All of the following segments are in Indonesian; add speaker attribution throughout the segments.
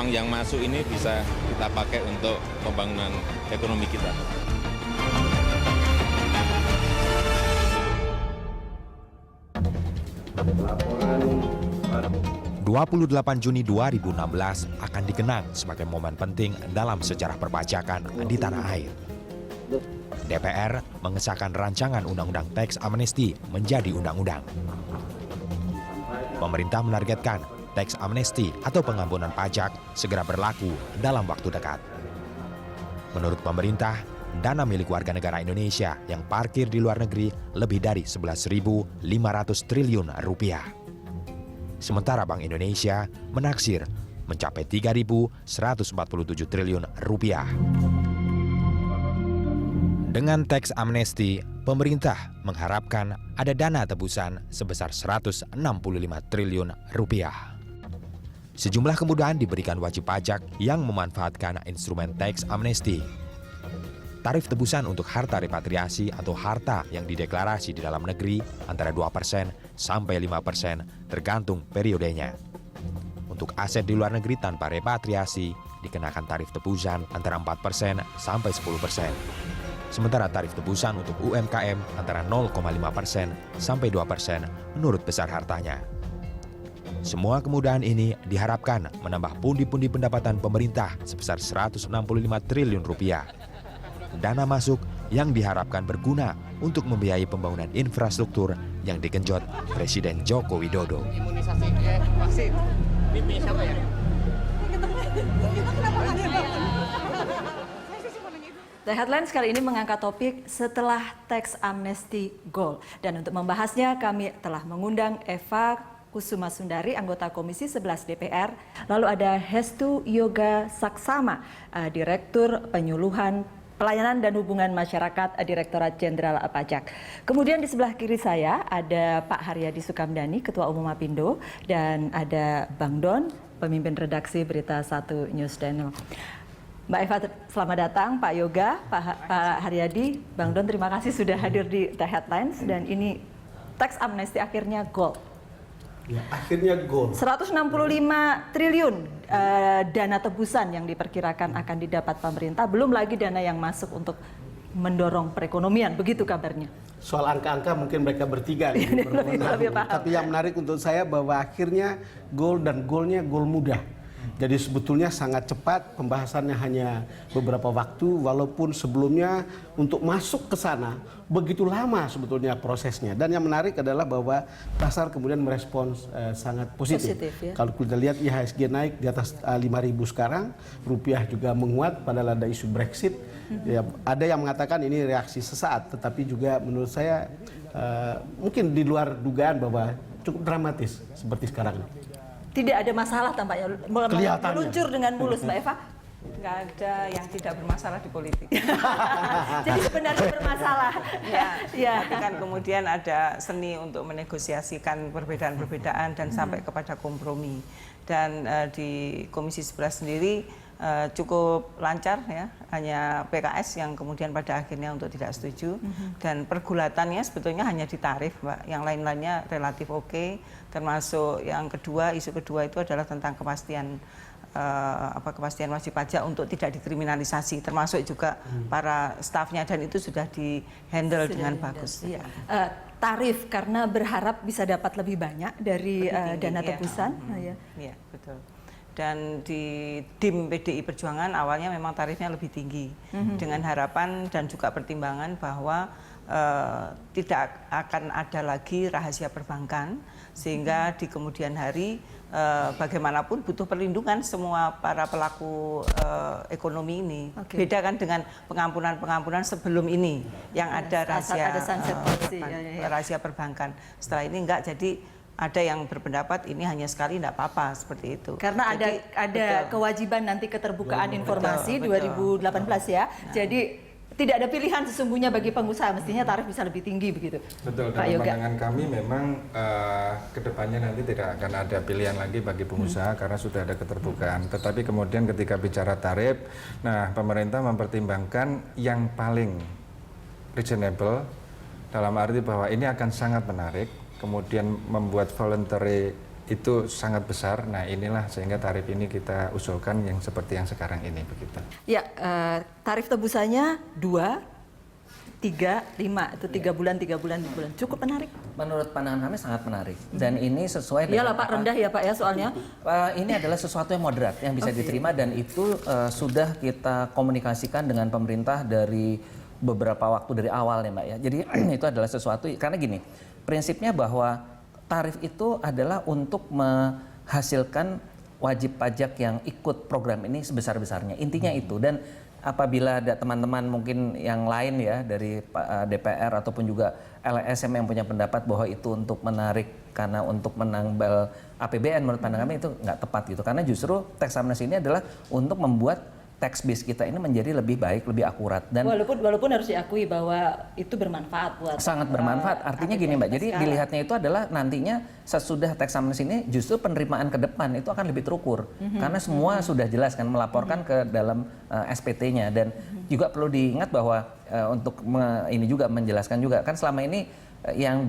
Speaker 1: uang yang masuk ini bisa kita pakai untuk pembangunan ekonomi kita.
Speaker 2: 28 Juni 2016 akan dikenang sebagai momen penting dalam sejarah perpajakan di tanah air. DPR mengesahkan rancangan Undang-Undang Teks Amnesti menjadi undang-undang. Pemerintah menargetkan teks amnesti atau pengampunan pajak segera berlaku dalam waktu dekat. Menurut pemerintah, dana milik warga negara Indonesia yang parkir di luar negeri lebih dari 11.500 triliun rupiah. Sementara Bank Indonesia menaksir mencapai 3.147 triliun rupiah. Dengan teks amnesti, pemerintah mengharapkan ada dana tebusan sebesar 165 triliun rupiah. Sejumlah kemudahan diberikan wajib pajak yang memanfaatkan instrumen teks amnesti. Tarif tebusan untuk harta repatriasi atau harta yang dideklarasi di dalam negeri antara 2% sampai 5% tergantung periodenya. Untuk aset di luar negeri tanpa repatriasi dikenakan tarif tebusan antara 4% sampai 10%. Sementara tarif tebusan untuk UMKM antara 0,5% sampai 2% menurut besar hartanya. Semua kemudahan ini diharapkan menambah pundi-pundi pendapatan pemerintah sebesar 165 triliun rupiah. Dana masuk yang diharapkan berguna untuk membiayai pembangunan infrastruktur yang digenjot Presiden Joko Widodo.
Speaker 3: Imunisasi vaksin. Mimi siapa ya?
Speaker 4: The Headlines kali ini mengangkat topik setelah teks amnesti gol. Dan untuk membahasnya kami telah mengundang Eva Kusuma Sundari, anggota Komisi 11 DPR. Lalu ada Hestu Yoga Saksama, Direktur Penyuluhan Pelayanan dan Hubungan Masyarakat Direktorat Jenderal Pajak. Kemudian di sebelah kiri saya ada Pak Haryadi Sukamdhani, Ketua Umum Apindo, dan ada Bang Don, pemimpin redaksi Berita 1 News Channel. Mbak Eva, selamat datang. Pak Yoga, Pak Haryadi, Bang Don, terima kasih sudah hadir di The Headlines. Dan ini teks amnesti akhirnya gol.
Speaker 5: Ya, akhirnya gol.
Speaker 4: 165 triliun dana tebusan yang diperkirakan akan didapat pemerintah, belum lagi dana yang masuk untuk mendorong perekonomian, begitu kabarnya.
Speaker 5: Soal angka-angka mungkin mereka bertiga
Speaker 4: lebih paham.
Speaker 5: Tapi yang menarik untuk saya bahwa akhirnya gol dan golnya gol mudah. Jadi sebetulnya sangat cepat, pembahasannya hanya beberapa waktu, walaupun sebelumnya untuk masuk ke sana begitu lama sebetulnya prosesnya. Dan yang menarik adalah bahwa pasar kemudian merespons sangat positif.
Speaker 4: Ya?
Speaker 5: Kalau kita lihat IHSG naik di atas 5.000 sekarang, rupiah juga menguat padahal ada isu Brexit. Ya, ada yang mengatakan ini reaksi sesaat, tetapi juga menurut saya mungkin di luar dugaan bahwa cukup dramatis seperti sekarang ini.
Speaker 4: Tidak ada masalah tampaknya, meluncur dengan mulus, Mbak Eva.
Speaker 6: Nggak ada yang tidak bermasalah di politik.
Speaker 4: Jadi sebenarnya bermasalah.
Speaker 6: Ya. Tapi kan kemudian ada seni untuk menegosiasikan perbedaan-perbedaan dan sampai kepada kompromi. Dan di Komisi 11 sendiri cukup lancar ya, hanya PKS yang kemudian pada akhirnya untuk tidak setuju. Dan pergulatannya sebetulnya hanya di tarif, Mbak. Yang lain-lainnya relatif oke. Termasuk yang kedua, isu kedua itu adalah tentang kepastian kepastian wajib pajak untuk tidak dikriminalisasi, termasuk juga para stafnya, dan itu sudah di-handle dengan bagus.
Speaker 4: Iya. Tarif karena berharap bisa dapat lebih banyak dari dana tebusan.
Speaker 6: Iya, betul. Dan di DIM PDI Perjuangan awalnya memang tarifnya lebih tinggi, dengan harapan dan juga pertimbangan bahwa tidak akan ada lagi rahasia perbankan, sehingga di kemudian hari bagaimanapun butuh perlindungan semua para pelaku ekonomi ini. Beda kan dengan pengampunan-pengampunan sebelum ini yang ada rahasia perbankan. Setelah ini enggak, jadi ada yang berpendapat ini hanya sekali, tidak apa-apa seperti itu.
Speaker 4: Karena jadi, ada kewajiban nanti keterbukaan informasi 2018 ya. Jadi tidak ada pilihan sesungguhnya bagi pengusaha, mestinya tarif bisa lebih tinggi begitu.
Speaker 7: Betul, dalam pandangan kami memang kedepannya nanti tidak akan ada pilihan lagi bagi pengusaha karena sudah ada keterbukaan. Tetapi kemudian ketika bicara tarif, nah pemerintah mempertimbangkan yang paling reasonable, dalam arti bahwa ini akan sangat menarik, kemudian membuat voluntary itu sangat besar. Nah inilah sehingga tarif ini kita usulkan yang seperti yang sekarang ini begitu.
Speaker 4: Ya, tarif tebusannya 2, 3, 5 itu 3 bulan, 3 bulan, 3 bulan. Cukup menarik.
Speaker 8: Menurut pandangan kami sangat menarik dan ini sesuai
Speaker 4: Iyalah
Speaker 8: dengan
Speaker 4: Pak, rendah ya Pak ya soalnya.
Speaker 8: ini adalah sesuatu yang moderat yang bisa diterima dan itu sudah kita komunikasikan dengan pemerintah dari beberapa waktu dari awal ya Mbak ya. Jadi itu adalah sesuatu karena gini, prinsipnya bahwa tarif itu adalah untuk menghasilkan wajib pajak yang ikut program ini sebesar-besarnya. Intinya itu. Dan apabila ada teman-teman mungkin yang lain ya dari DPR ataupun juga LSM yang punya pendapat bahwa itu untuk menarik karena untuk menambal APBN, menurut pandangan kami itu nggak tepat gitu. Karena justru tax amnesty ini adalah untuk membuat tax base kita ini menjadi lebih baik, lebih akurat dan
Speaker 4: walaupun harus diakui bahwa itu bermanfaat buat
Speaker 8: sangat bermanfaat. Artinya gini Mbak, jadi dilihatnya itu adalah nantinya sesudah tax amnesty ini justru penerimaan ke depan itu akan lebih terukur karena semua sudah jelas kan melaporkan ke dalam SPT-nya dan juga perlu diingat bahwa untuk ini juga menjelaskan juga kan selama ini yang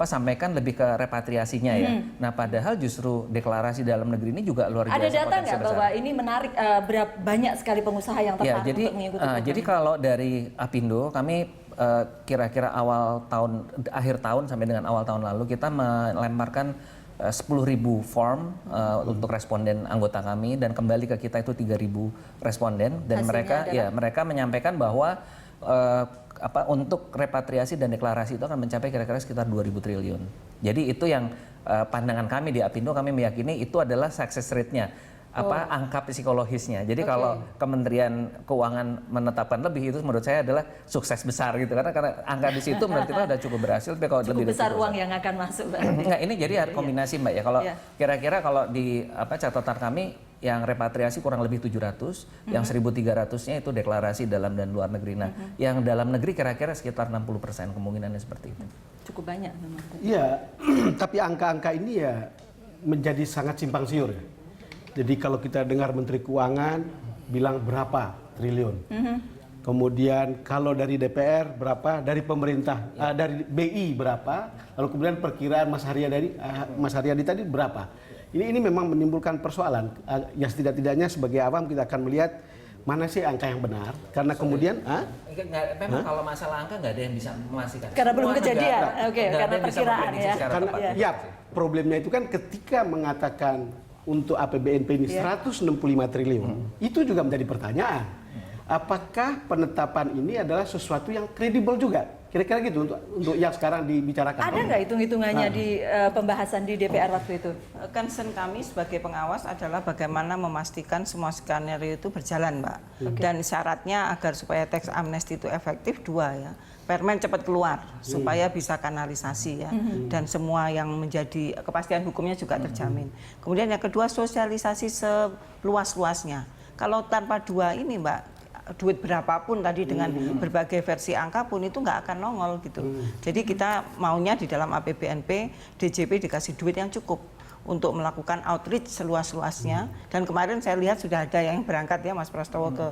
Speaker 8: sampaikan lebih ke repatriasinya ya. Nah padahal justru deklarasi dalam negeri ini juga luar biasa.
Speaker 4: Ada data
Speaker 8: potensi
Speaker 4: nggak
Speaker 8: besar.
Speaker 4: bahwa ini menarik berapa banyak sekali pengusaha yang tertarik untuk mengikuti program?
Speaker 8: Jadi kalau dari Apindo kami kira-kira akhir tahun sampai dengan awal tahun lalu kita melemparkan 10.000 form untuk responden anggota kami dan kembali ke kita itu 3.000 responden dan mereka menyampaikan bahwa untuk repatriasi dan deklarasi itu akan mencapai kira-kira sekitar 2.000 triliun. Jadi itu yang pandangan kami di Apindo, kami meyakini itu adalah success rate-nya, angka psikologisnya. Jadi kalau Kementerian Keuangan menetapkan lebih itu menurut saya adalah sukses besar gitu karena angka di situ menurut kita sudah cukup berhasil. Tapi kalau
Speaker 4: cukup
Speaker 8: lebih
Speaker 4: besar uang yang akan masuk.
Speaker 8: Enggak, ini jadi kombinasi Mbak ya. Kalau kira-kira kalau di catatan kami yang repatriasi kurang lebih 700, yang 1.300-nya itu deklarasi dalam dan luar negeri. Nah, yang dalam negeri kira-kira sekitar 60% kemungkinannya seperti itu.
Speaker 4: Cukup banyak memang.
Speaker 5: Iya, tapi angka-angka ini ya menjadi sangat simpang siur ya. Jadi kalau kita dengar Menteri Keuangan bilang berapa triliun, kemudian kalau dari DPR berapa, dari pemerintah, dari BI berapa, lalu kemudian perkiraan Mas Haryadi tadi berapa. Ini memang menimbulkan persoalan. Ya setidak-tidaknya sebagai awam kita akan melihat mana sih angka yang benar. Karena kemudian,
Speaker 8: memang kalau masalah angka nggak ada yang bisa memastikan.
Speaker 4: Karena belum kejadian, karena perkiraan ya.
Speaker 5: Karena problemnya itu kan ketika mengatakan untuk APBNP ini 165 triliun, itu juga menjadi pertanyaan. Apakah penetapan ini adalah sesuatu yang kredibel juga? Kira-kira gitu untuk yang sekarang dibicarakan.
Speaker 4: Ada nggak hitung-hitungannya di pembahasan di DPR waktu itu?
Speaker 6: Concern kami sebagai pengawas adalah bagaimana memastikan semua skenario itu berjalan, Mbak. Dan syaratnya agar supaya tax amnesty itu efektif 2 ya. Permen cepat keluar supaya bisa kanalisasi ya. Dan semua yang menjadi kepastian hukumnya juga terjamin. Kemudian yang kedua sosialisasi seluas-luasnya. Kalau tanpa 2 ini, Mbak, duit berapapun tadi dengan berbagai versi angka pun itu nggak akan nongol gitu. Jadi kita maunya di dalam APBNP DJP dikasih duit yang cukup untuk melakukan outreach seluas-luasnya. Dan kemarin saya lihat sudah ada yang berangkat ya Mas Prastowo ke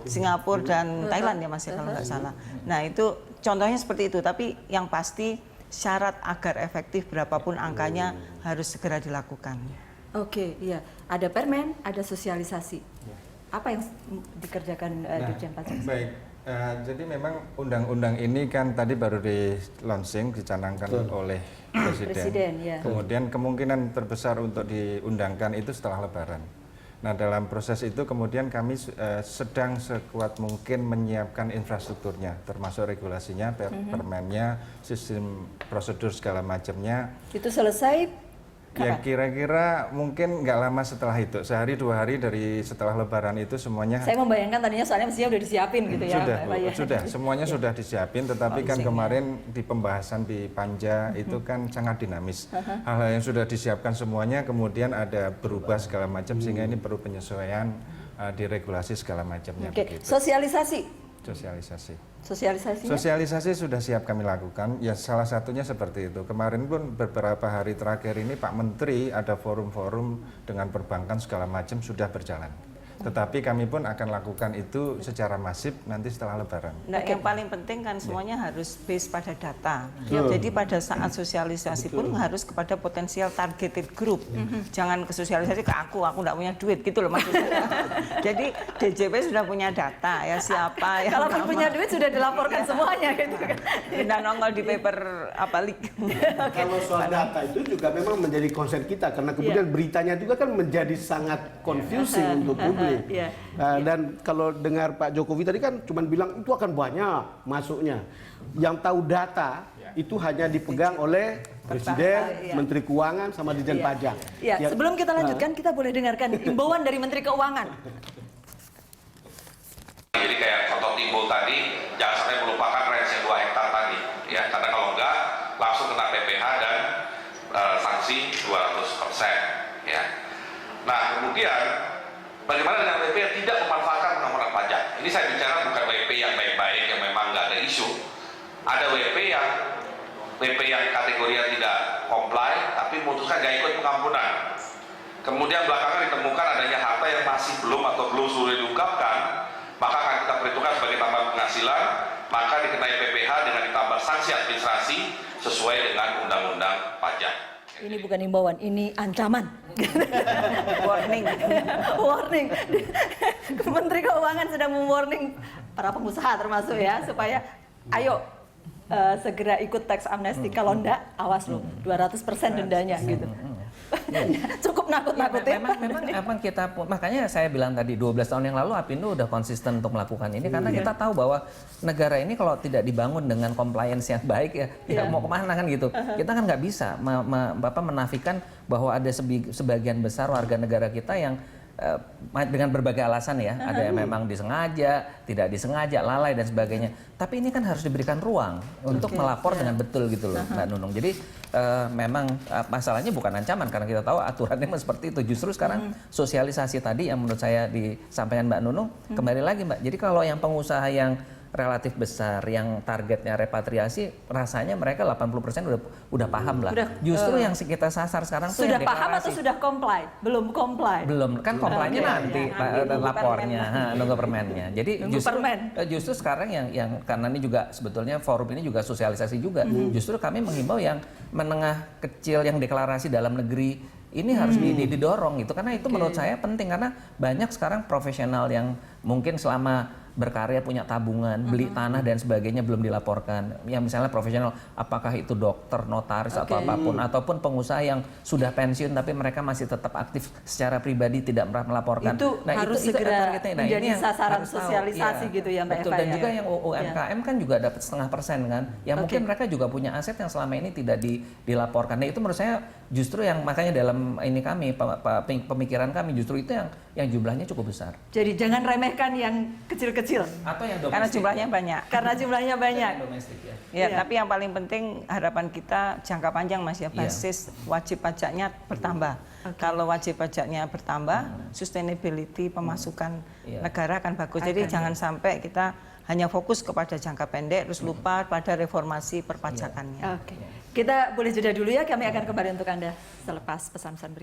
Speaker 6: Singapura dan Thailand ya Mas ya kalau nggak salah. Nah itu contohnya seperti itu. Tapi yang pasti syarat agar efektif berapapun angkanya harus segera dilakukan.
Speaker 4: Oke, iya. Ada permen, ada sosialisasi. Apa yang dikerjakan Dirjen Pajak?
Speaker 7: Baik, jadi memang undang-undang ini kan tadi baru di launching, dicanangkan oleh Presiden.
Speaker 4: Ya.
Speaker 7: Kemudian kemungkinan terbesar untuk diundangkan itu setelah Lebaran. Nah dalam proses itu kemudian kami sedang sekuat mungkin menyiapkan infrastrukturnya, termasuk regulasinya, permennya, sistem prosedur segala macamnya.
Speaker 4: Itu selesai?
Speaker 7: Ya kira-kira mungkin nggak lama setelah itu, sehari 2 hari dari setelah Lebaran itu semuanya.
Speaker 4: Saya membayangkan tadinya soalnya mestinya udah disiapin gitu ya.
Speaker 7: Sudah, semuanya sudah disiapin, tetapi kan kemarin di pembahasan di Panja itu kan sangat dinamis. Hal-hal yang sudah disiapkan semuanya kemudian ada berubah segala macam sehingga ini perlu penyesuaian di regulasi segala macamnya.
Speaker 4: Oke. Sosialisasi.
Speaker 7: Sosialisasi sudah siap kami lakukan. Ya salah satunya seperti itu. Kemarin pun beberapa hari terakhir ini Pak Menteri ada forum-forum dengan perbankan segala macam sudah berjalan. Tetapi kami pun akan lakukan itu secara masif nanti setelah Lebaran.
Speaker 6: Nah, yang paling penting kan semuanya harus base pada data. Jadi pada saat sosialisasi pun harus kepada potensial targeted group. Jangan ke sosialisasi ke aku nggak punya duit gitu loh maksudnya. Jadi DJP sudah punya data ya siapa yang
Speaker 4: Kalaupun punya duit sudah dilaporkan semuanya gitu kan.
Speaker 6: dan nongol di paper apalik.
Speaker 5: Kalau soal data itu juga memang menjadi concern kita karena kemudian beritanya juga kan menjadi sangat confusing untuk publik. Dan kalau dengar Pak Jokowi tadi kan cuma bilang itu akan banyak masuknya. Yang tahu data itu hanya dipegang oleh Presiden, Menteri Keuangan, sama Dirjen Pajak.
Speaker 4: Sebelum kita lanjutkan, kita boleh dengarkan imbauan dari Menteri Keuangan.
Speaker 9: Jadi kayak contoh timbul tadi, jangan sampai melupakan range yang 2 hektar tadi, ya karena kalau enggak langsung kena PPh dan sanksi 200%. Ya. Nah kemudian bagaimana dengan WP yang tidak memanfaatkan pengampunan pajak? Ini saya bicara bukan WP yang baik-baik yang memang nggak ada isu. Ada WP yang kategorinya tidak comply tapi memutuskan nggak ikut pengampunan. Kemudian belakangan ditemukan adanya harta yang masih belum sulit diungkapkan, maka akan kita perhitungkan sebagai tambahan penghasilan, maka dikenai PPh dengan ditambah sanksi administrasi sesuai dengan undang-undang pajak.
Speaker 4: Ini bukan imbauan, ini ancaman.
Speaker 6: Warning.
Speaker 4: Warning. Menteri Keuangan sedang mewarning para pengusaha termasuk ya supaya ayo segera ikut tax amnesty, kalau enggak awas lu 200% dendanya gitu. Cukup nakut-nakutin.
Speaker 8: Memang kita makanya saya bilang tadi 12 tahun yang lalu Apindo udah konsisten untuk melakukan ini karena kita tahu bahwa negara ini kalau tidak dibangun dengan compliance yang baik ya mau kemana kan gitu. Kita kan nggak bisa menafikan bahwa ada sebagian besar warga negara kita yang dengan berbagai alasan ya, ada yang memang disengaja, tidak disengaja, lalai dan sebagainya. Tapi ini kan harus diberikan ruang untuk melapor dengan betul gitu loh, Mbak Nunung. Jadi memang masalahnya bukan ancaman karena kita tahu aturannya seperti itu. Justru sekarang sosialisasi tadi yang menurut saya disampaikan Mbak Nunung, kembali lagi Mbak. Jadi kalau yang pengusaha yang relatif besar yang targetnya repatriasi, rasanya mereka 80% udah paham lah. Justru yang kita sasar sekarang tuh
Speaker 4: sudah
Speaker 8: yang
Speaker 4: paham atau sudah comply? Belum comply.
Speaker 8: Belum, kan comply-nya nanti lapornya, nunggu permennya. Jadi justru sekarang yang karena ini juga sebetulnya forum ini juga sosialisasi juga. Justru kami menghimbau yang menengah kecil yang deklarasi dalam negeri ini harus didorong gitu karena itu menurut saya penting karena banyak sekarang profesional yang mungkin selama berkarya punya tabungan, beli tanah dan sebagainya belum dilaporkan. Yang misalnya profesional, apakah itu dokter, notaris atau apapun, ataupun pengusaha yang sudah pensiun tapi mereka masih tetap aktif secara pribadi tidak pernah melaporkan.
Speaker 4: Itu harus segera menjadi sasaran sosialisasi gitu ya Mbak
Speaker 8: Eva. Dan juga yang UMKM kan juga dapat 0,5% kan. Yang mungkin mereka juga punya aset yang selama ini tidak dilaporkan. Nah itu menurut saya justru yang makanya dalam ini kami pemikiran kami justru itu yang jumlahnya cukup besar.
Speaker 4: Jadi jangan remehkan yang kecil-kecil
Speaker 8: atau yang domestik.
Speaker 6: Karena jumlahnya banyak.
Speaker 4: Karena jumlahnya banyak.
Speaker 8: Domestik
Speaker 6: Tapi yang paling penting harapan kita jangka panjang Mas ya, basis wajib pajaknya bertambah. Kalau wajib pajaknya bertambah, sustainability pemasukan negara akan bagus. Jadi jangan sampai kita hanya fokus kepada jangka pendek terus lupa pada reformasi perpajakannya.
Speaker 4: Kita boleh jeda dulu ya, kami akan kembali untuk Anda selepas pesan-pesan berikut.